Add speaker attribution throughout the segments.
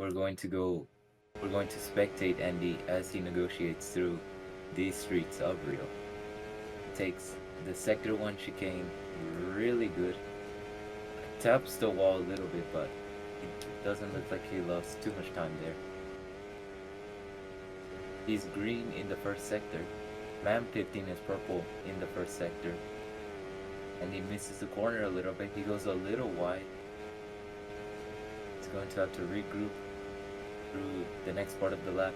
Speaker 1: we're going to go. We're going to spectate Andy as he negotiates through these streets of Rio. Takes the Sector 1 chicane really good. Taps the wall a little bit, but it doesn't look like he lost too much time there. He's green in the first sector. Mam 15 is purple in the first sector. And he misses the corner a little bit. He goes a little wide. He's going to have to regroup through the next part of the lap.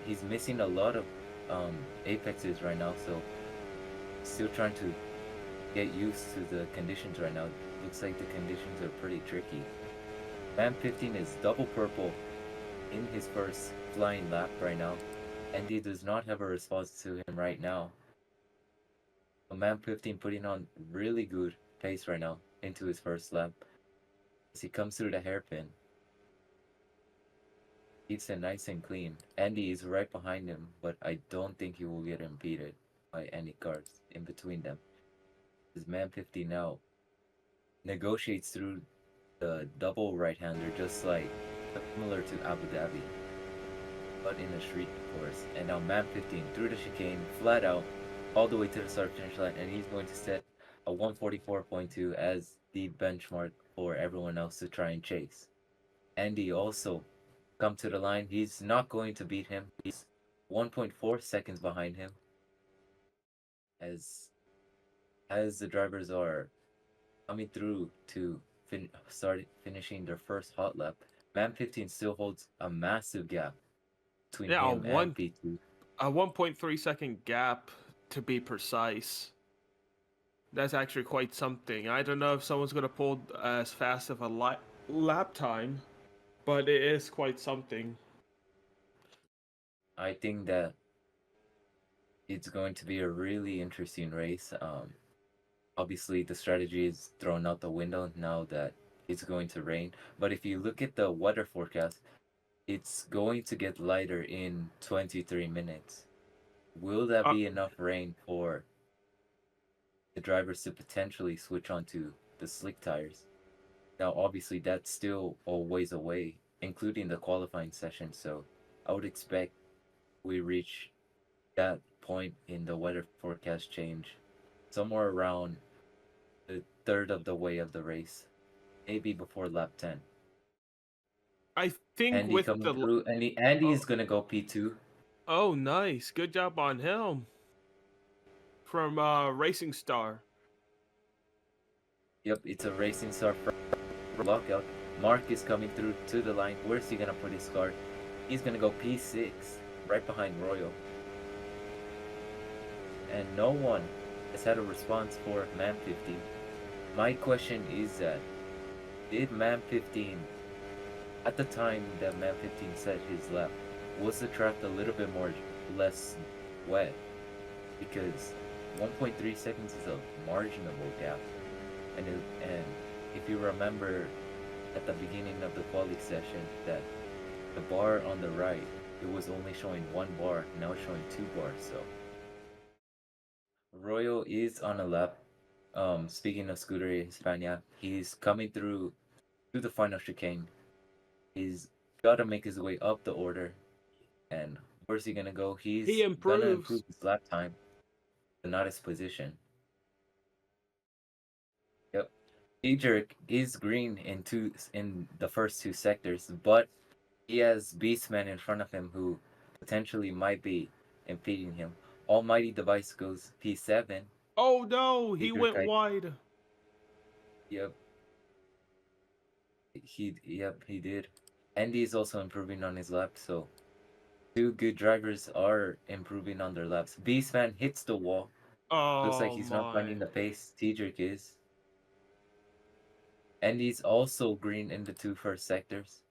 Speaker 1: He's missing a lot of apexes right now, so still trying to get used to the conditions right now. Looks like the conditions are pretty tricky. Mam 15 is double purple in his first flying lap right now, and he does not have a response to him right now. Mam 15 putting on really good pace right now into his first lap. As he comes through the hairpin, keeps it nice and clean. Andy is right behind him, but I don't think he will get impeded by any cars in between them. His Mam 15 now negotiates through the double right-hander, just like similar to Abu Dhabi, but in a street, of course. And now Mam 15 through the chicane, flat out, all the way to the start-finish line, and he's going to set a 144.2 as the benchmark for everyone else to try and chase. Andy also come to the line. He's not going to beat him. He's 1.4 seconds behind him. As the drivers are coming through to finishing their first hot lap, Mam 15 still holds a massive gap between him and P2.
Speaker 2: A 1.3 second gap, to be precise. That's actually quite something. I don't know if someone's going to pull as fast of a lap time, but it is quite something.
Speaker 1: I think that it's going to be a really interesting race. Obviously, the strategy is thrown out the window now that it's going to rain. But if you look at the weather forecast, it's going to get lighter in 23 minutes. Will that be enough rain for the drivers to potentially switch onto the slick tires? Now, obviously, that's still a ways away, including the qualifying session. So I would expect we reach that point in the weather forecast change somewhere around the third of the way of the race, maybe before lap 10.
Speaker 2: I think
Speaker 1: Andy
Speaker 2: with
Speaker 1: coming
Speaker 2: the
Speaker 1: through. Andy is gonna go P2.
Speaker 2: Oh, nice, good job on him. From Racing Star.
Speaker 1: Yep, it's a Racing Star lockout. Mark is coming through to the line. Where's he gonna put his car? He's gonna go P6, right behind Royal. And no one has had a response for Mam 15. My question is that, did Mam 15, at the time that Mam 15 set his lap, was the track a little bit less wet? Because 1.3 seconds is a marginal gap. And if you remember at the beginning of the quali session that the bar on the right, it was only showing 1 bar, now it's showing 2 bars, so. Royal is on a lap. Speaking of Scuderia Hispania, he's coming through to the final chicane. He's got to make his way up the order. And where's he going to go? He's going to improve his lap time, but not his position. Yep. Ejerick is green in the first 2 sectors, but he has Beastman in front of him who potentially might be impeding him. Almighty Device goes P7.
Speaker 2: Oh no, he went wide.
Speaker 1: Yep. He did. Andy is also improving on his lap, so 2 good drivers are improving on their laps. Beastman hits the wall. Looks like he's not finding the pace. Tedrick is. Andy's also green in the 2 first sectors.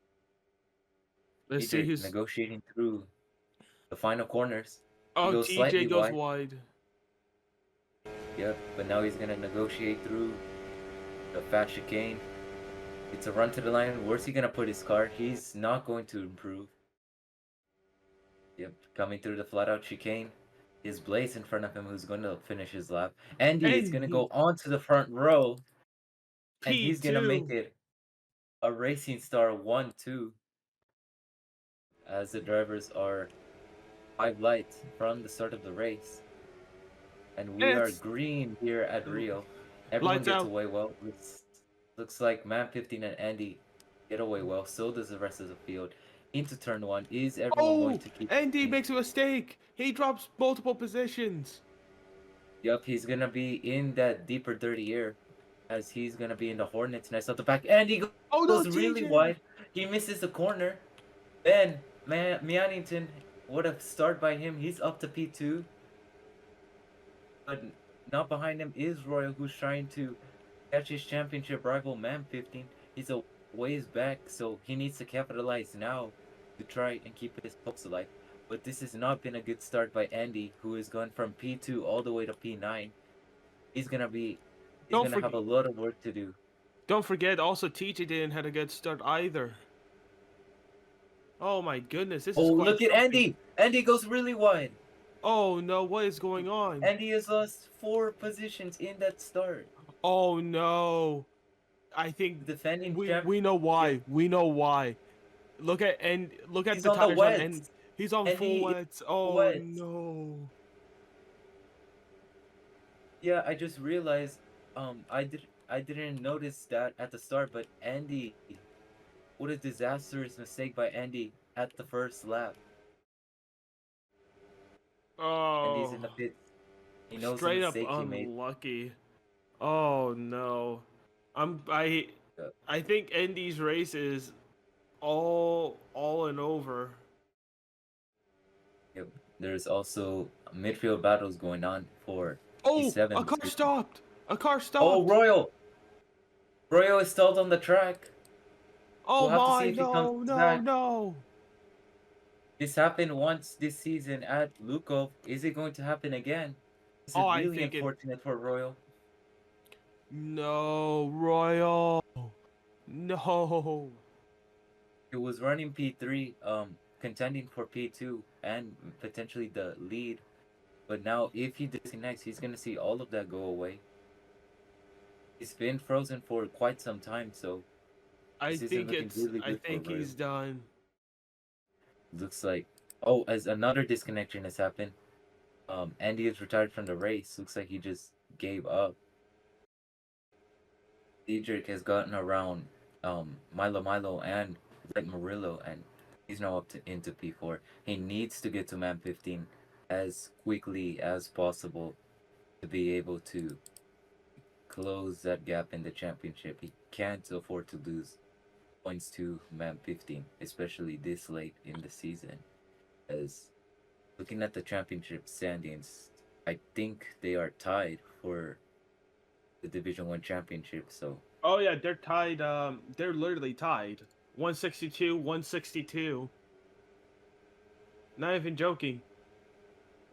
Speaker 2: Let's see who's
Speaker 1: negotiating through the final corners.
Speaker 2: Oh, TJ goes wide.
Speaker 1: Yep, but now he's gonna negotiate through the fat chicane. It's a run to the line. Where's he gonna put his car? He's not going to improve. Yep, coming through the flat out chicane is Blaze in front of him, who's going to finish his lap. Andy is gonna go onto the front row, and he's gonna make it a Racing Star 1-2. as the drivers are 5 lights from the start of the race. And we are
Speaker 2: It's
Speaker 1: green here at Rio. Everyone
Speaker 2: lights
Speaker 1: gets
Speaker 2: out.
Speaker 1: away well. Looks like Man 15 and Andy get away well. So does the rest of the field. Into turn 1. Is everyone going
Speaker 2: Oh,
Speaker 1: to keep
Speaker 2: Andy
Speaker 1: pushing?
Speaker 2: makes a mistake. He drops multiple positions.
Speaker 1: Yup, he's gonna be in that deeper dirty air, as he's gonna be in the Hornets nest at the back. And he
Speaker 2: Oh no,
Speaker 1: goes really
Speaker 2: TJ.
Speaker 1: wide. He misses the corner. Then Mannington, what a start by him. He's up to P2. But not behind him is Royal, who's trying to catch his championship rival Man 15. He's a ways back, so he needs to capitalize now to try and keep his hopes alive. But this has not been a good start by Andy, who has gone from P2 all the way to P9. He's gonna
Speaker 2: Don't
Speaker 1: have
Speaker 2: forget.
Speaker 1: a lot of work to do.
Speaker 2: Don't forget. Also, TJ didn't have a good start either. Oh my goodness, this
Speaker 1: Oh,
Speaker 2: is quite
Speaker 1: look at
Speaker 2: something.
Speaker 1: Andy! Andy goes really wide.
Speaker 2: Oh no, what is going on?
Speaker 1: Andy has lost 4 positions in that start.
Speaker 2: Oh no. I think
Speaker 1: Defending
Speaker 2: we know why.
Speaker 1: championship.
Speaker 2: We know why. Look at
Speaker 1: He's
Speaker 2: the
Speaker 1: on the
Speaker 2: tires on and
Speaker 1: wets,
Speaker 2: he's on
Speaker 1: and
Speaker 2: full
Speaker 1: he is
Speaker 2: wets. Oh
Speaker 1: wet.
Speaker 2: no.
Speaker 1: Yeah, I just realized I didn't notice that at the start, but Andy, what a disastrous mistake by Andy at the first lap. Andy's
Speaker 2: Oh,
Speaker 1: in the pits. He knows the
Speaker 2: straight up
Speaker 1: mistake he made.
Speaker 2: unlucky. Oh no. I'm I
Speaker 1: Uh,
Speaker 2: I think Andy's race is all and over.
Speaker 1: Yep. There's also midfield battles going on for
Speaker 2: Oh, a
Speaker 1: P7
Speaker 2: car
Speaker 1: between.
Speaker 2: stopped. A car
Speaker 1: Oh,
Speaker 2: stopped.
Speaker 1: Royal! Royal is stalled on the track.
Speaker 2: Oh
Speaker 1: We'll have to see
Speaker 2: my,
Speaker 1: if he comes
Speaker 2: no, no,
Speaker 1: back.
Speaker 2: no.
Speaker 1: This happened once this season at Lukov. Is it going to happen again? This
Speaker 2: Oh,
Speaker 1: is
Speaker 2: I
Speaker 1: really
Speaker 2: think it.
Speaker 1: unfortunate for Royal.
Speaker 2: No, Royal. No.
Speaker 1: He was running P3, contending for P2 and potentially the lead. But now, if he disconnects, he's gonna see all of that go away. He's been frozen for quite some time, so this isn't looking really
Speaker 2: I
Speaker 1: good for
Speaker 2: think
Speaker 1: Royal.
Speaker 2: he's done.
Speaker 1: Looks like, oh, as another disconnection has happened. Andy is retired from the race. Looks like he just gave up. Diedrich has gotten around Milo and Red Murillo, and he's now up to into P4. He needs to get to Man 15 as quickly as possible to be able to close that gap in the championship. He can't afford to lose points to Man 15, especially this late in the season. As looking at the championship standings, I think they are tied for the Division 1 championship, so
Speaker 2: Oh yeah, they're tied. They're literally tied. 162, 162. Not even joking.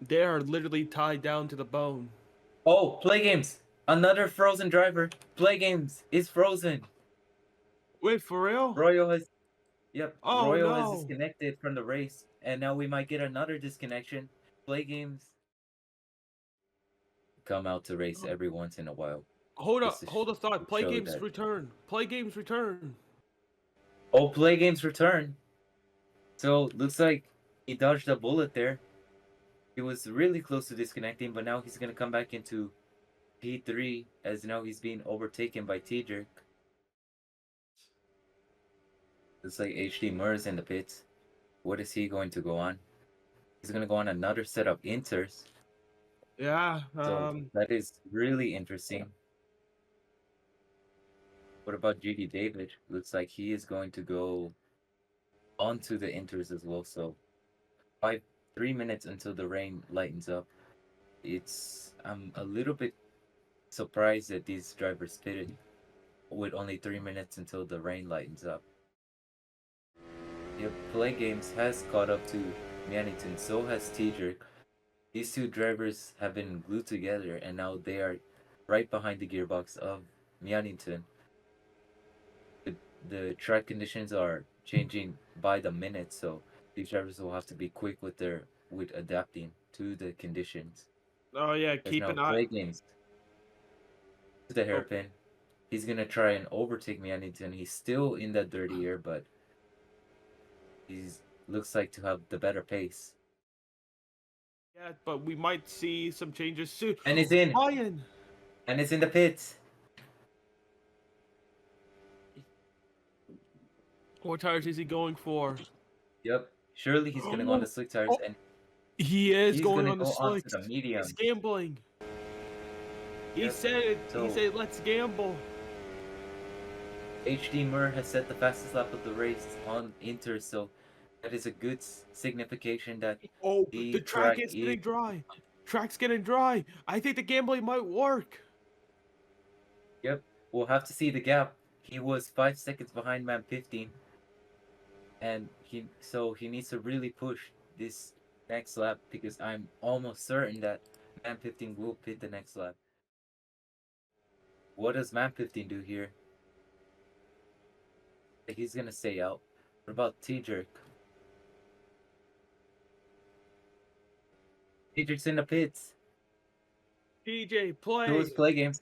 Speaker 2: They are literally tied down to the bone.
Speaker 1: oh, play games. Another frozen driver. Play games is frozen.
Speaker 2: Wait, for real?
Speaker 1: Royal has, yep,
Speaker 2: Oh
Speaker 1: Royal has
Speaker 2: no.
Speaker 1: disconnected from the race, and now we might get another disconnection. Play games come out to race every once in a while,
Speaker 2: Hold
Speaker 1: just
Speaker 2: up,
Speaker 1: to
Speaker 2: hold a thought. Play
Speaker 1: show
Speaker 2: games
Speaker 1: that.
Speaker 2: return. Play games return.
Speaker 1: Oh, play games return. So looks like he dodged a bullet there. He was really close to disconnecting, but now he's gonna come back into P3 as now he's being overtaken by T-Jerk. Looks like HD Murs in the pits. What is he going to go on? He's going to go on another set of inters.
Speaker 2: Yeah.
Speaker 1: So that is really interesting. What about GD David? Looks like he is going to go onto the inters as well. So 3 minutes until the rain lightens up. I'm a little bit surprised that these drivers pitted with only 3 minutes until the rain lightens up. Yep, Play Games has caught up to Mannington, so has T-Jerk. These two drivers have been glued together, and now they are right behind the gearbox of Mannington. The track conditions are changing by the minute, so these drivers will have to be quick with adapting to the conditions.
Speaker 2: Oh yeah,
Speaker 1: As
Speaker 2: keep
Speaker 1: now
Speaker 2: an eye.
Speaker 1: Play Games to the
Speaker 2: Oh,
Speaker 1: hairpin. He's gonna try and overtake Mannington. He's still in that dirty air, but he's looks like to have the better pace.
Speaker 2: Yeah, but we might see some changes soon.
Speaker 1: And it's in.
Speaker 2: Ryan!
Speaker 1: And it's in the pits.
Speaker 2: What tires is he going for?
Speaker 1: Yep. Surely he's gonna go on the slick tires,
Speaker 2: Oh,
Speaker 1: and
Speaker 2: he is
Speaker 1: he's
Speaker 2: going
Speaker 1: gonna
Speaker 2: on the
Speaker 1: go onto
Speaker 2: slicks.
Speaker 1: the medium.
Speaker 2: He's gambling. He
Speaker 1: Yep.
Speaker 2: said it. He
Speaker 1: So-
Speaker 2: said, let's gamble.
Speaker 1: HD Murr has set the fastest lap of the race on Inter, so that is a good signification that
Speaker 2: Oh,
Speaker 1: the
Speaker 2: the track
Speaker 1: track
Speaker 2: is getting dry. Track's getting dry. I think the gambling might work.
Speaker 1: Yep, we'll have to see the gap. He was 5 seconds behind man 15, and he needs to really push this next lap because I'm almost certain that man 15 will pit the next lap. What does man 15 do here? He's gonna stay out. What about T-Jerk? T-Jerk's in the pits.
Speaker 2: TJ, play.
Speaker 1: Those play games.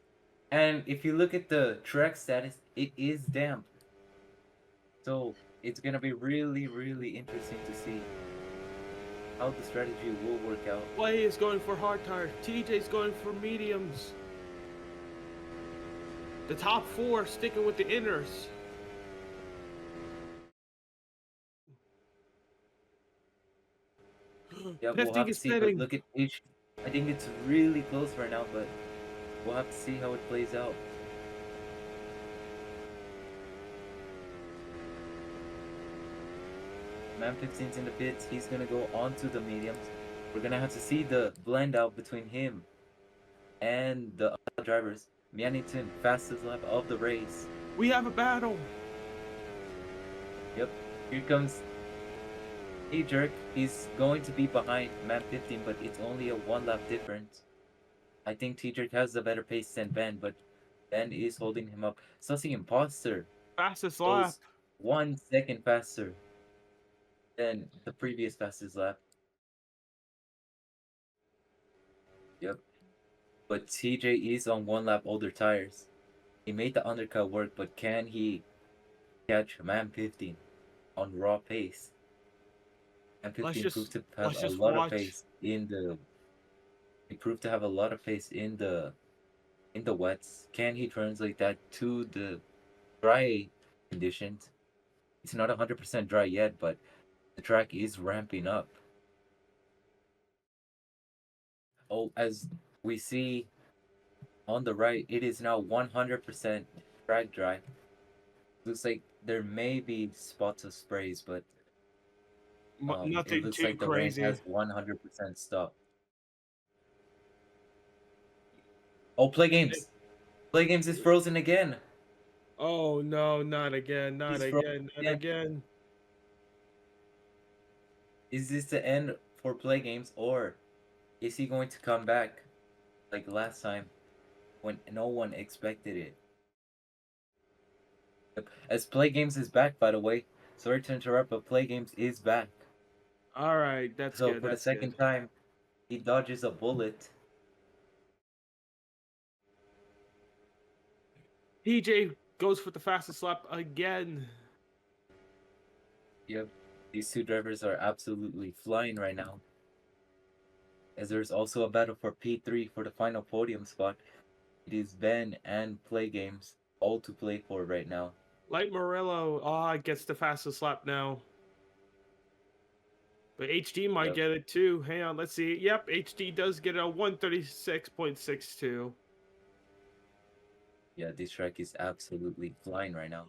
Speaker 1: And if you look at the track status, it is damp. So it's gonna be really, really interesting to see how the strategy will work out.
Speaker 2: Play is going for hard tires. TJ's going for mediums. The top four sticking with the inners.
Speaker 1: Yeah, we'll
Speaker 2: Testing
Speaker 1: have to
Speaker 2: is
Speaker 1: see. But
Speaker 2: pitting.
Speaker 1: look at H. I think it's really close right now, but we'll have to see how it plays out. Man 15's in the pits. He's gonna go onto the mediums. We're gonna have to see the blend out between him and the other drivers. Mianitin, fastest lap of the race.
Speaker 2: We have a battle.
Speaker 1: Yep, here comes T-Jerk. He's going to be behind man 15, but it's only a 1 lap difference. I think T-Jerk has a better pace than Ben, but Ben is holding him up. Sussy Imposter
Speaker 2: Fastest lap.
Speaker 1: goes 1 second faster than the previous fastest lap. Yep. But TJ is on 1 lap older tires. He made the undercut work, but can he catch man 15 on raw pace? Man 15 proved to have a lot of pace in the. He proved to have a lot of pace in the wets. Can he translate that to the dry conditions? It's not 100% dry yet, but the track is ramping up. Oh, as we see on the right, it is now 100% track dry. Looks like there may be spots of sprays, but
Speaker 2: Nothing
Speaker 1: it looks
Speaker 2: too
Speaker 1: like the rain
Speaker 2: crazy.
Speaker 1: has 100% stopped. Oh, Play Games! Play Games is frozen again!
Speaker 2: Oh no, not again, not
Speaker 1: He's
Speaker 2: again, not
Speaker 1: frozen.
Speaker 2: again.
Speaker 1: Is this the end for Play Games, or is he going to come back like last time when no one expected it? Yep. As Play Games is back, by the way. Sorry to interrupt, but Play Games is back.
Speaker 2: All right, that's
Speaker 1: So
Speaker 2: good.
Speaker 1: for the
Speaker 2: That's
Speaker 1: second
Speaker 2: good.
Speaker 1: time, he dodges a bullet.
Speaker 2: TJ goes for the fastest lap again.
Speaker 1: Yep, these two drivers are absolutely flying right now. As there's also a battle for P3 for the final podium spot. It is Ben and Play Games all to play for right now.
Speaker 2: Light Morello, gets the fastest lap now. But HD might get it too. Hang on, let's see. Yep, HD does get a 136.62.
Speaker 1: Yeah, this track is absolutely flying right now.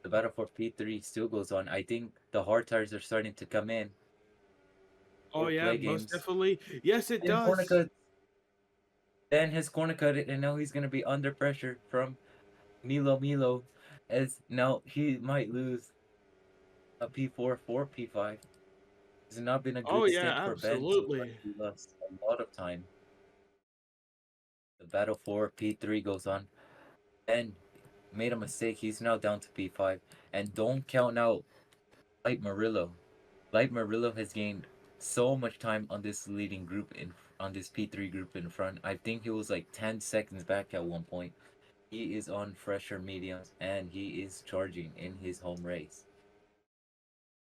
Speaker 1: The battle for P3 still goes on. I think the hard tires are starting to come in.
Speaker 2: Oh yeah,
Speaker 1: Play
Speaker 2: most
Speaker 1: Games.
Speaker 2: definitely. Yes, it does.
Speaker 1: Corner cut. Ben has corner cut it, and now he's gonna be under pressure from Milo, as now he might lose a P4 for P5. It's not been a good
Speaker 2: Oh
Speaker 1: stint
Speaker 2: yeah,
Speaker 1: for Ben.
Speaker 2: absolutely.
Speaker 1: He lost a lot of time. The battle for P3 goes on. Ben made a mistake. He's now down to P5. And don't count out Light Murillo. Light Murillo has gained so much time on this leading group on this P3 group in front. I think he was like 10 seconds back at one point. He is on fresher mediums and he is charging in his home race.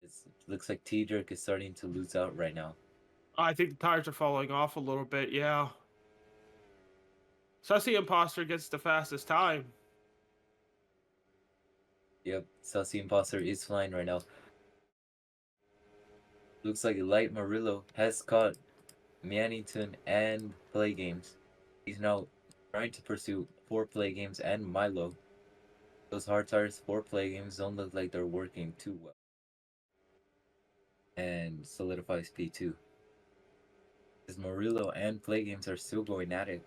Speaker 1: It looks like T-Jerk is starting to lose out right now.
Speaker 2: I think the tires are falling off a little bit, yeah. Sussy Imposter gets the fastest time.
Speaker 1: Yep, Sussy Imposter is flying right now. Looks like Light Murillo has caught Mannington and Play Games. He's now trying to pursue 4 Play Games and Milo. Those hard tires 4 Play Games don't look like they're working too well. And solidifies P2. Because Murillo and Play Games are still going at it.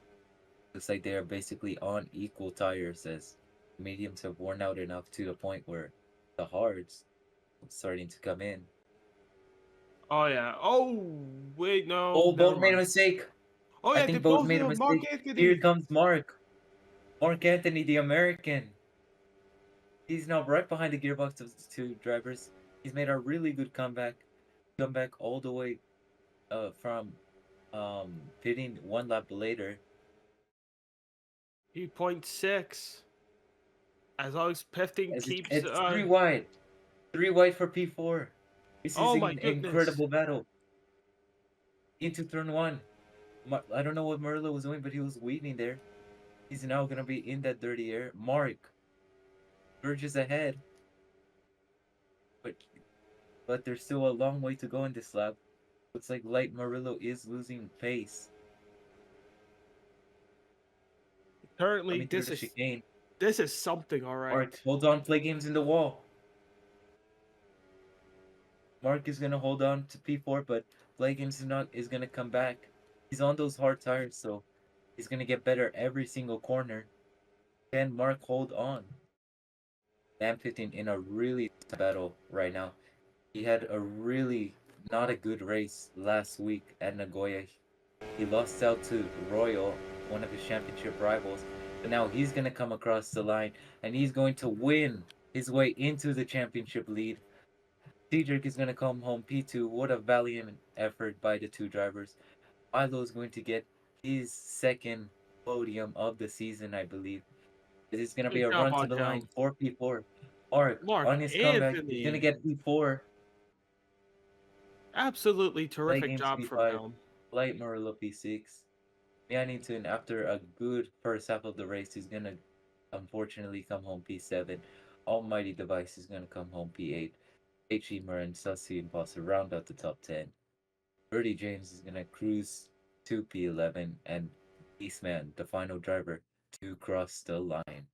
Speaker 1: Looks like they are basically on equal tires as mediums have worn out enough to the point where the hards are starting to come in.
Speaker 2: Oh yeah. Oh wait, no.
Speaker 1: Oh,
Speaker 2: never
Speaker 1: both made a
Speaker 2: mind.
Speaker 1: mistake.
Speaker 2: Oh yeah,
Speaker 1: I
Speaker 2: they
Speaker 1: think both
Speaker 2: both
Speaker 1: made a
Speaker 2: have Mark
Speaker 1: mistake.
Speaker 2: Anthony.
Speaker 1: Here comes Mark. Mark Anthony, the American. He's now right behind the gearbox of the 2 drivers. He's made a really good comeback. Comeback all the way from pitting 1 lap later.
Speaker 2: He 0.6. As long as Pifting keeps
Speaker 1: It's 3 wide. 3 wide for P4. This is
Speaker 2: oh my
Speaker 1: an
Speaker 2: goodness.
Speaker 1: incredible battle. Into turn 1. I don't know what Merlo was doing, but he was weaving there. He's now going to be in that dirty air. Mark verges ahead. But there's still a long way to go in this lap. Looks like Light Murillo is losing pace.
Speaker 2: Currently,
Speaker 1: Coming through the chicane.
Speaker 2: this is something, all right.
Speaker 1: Mark, hold on, Play Games in the wall. Mark is gonna hold on to P4, but Play Games is gonna come back. He's on those hard tires, so he's gonna get better every single corner. Can Mark hold on? Dam 15 in a really tough battle right now. He had a really not a good race last week at Nagoya. He lost out to Royal, one of his championship rivals. But now he's going to come across the line and he's going to win his way into the championship lead. Cedric is going to come home P2. What a valiant effort by the 2 drivers. Milo is going to get his 2nd podium of the season, I believe. It is going to be a run to the line for P4. Mark on his comeback, he's going to get P4.
Speaker 2: Absolutely terrific job
Speaker 1: P5,
Speaker 2: from him.
Speaker 1: Light Murillo P6. Mannington, after a good first half of the race, is going to unfortunately come home P7. Almighty Device is going to come home P8. H.E. Murray and Sussy Imposter round out the top 10. Birdie James is going to cruise to P11. And Eastman, the final driver, to cross the line.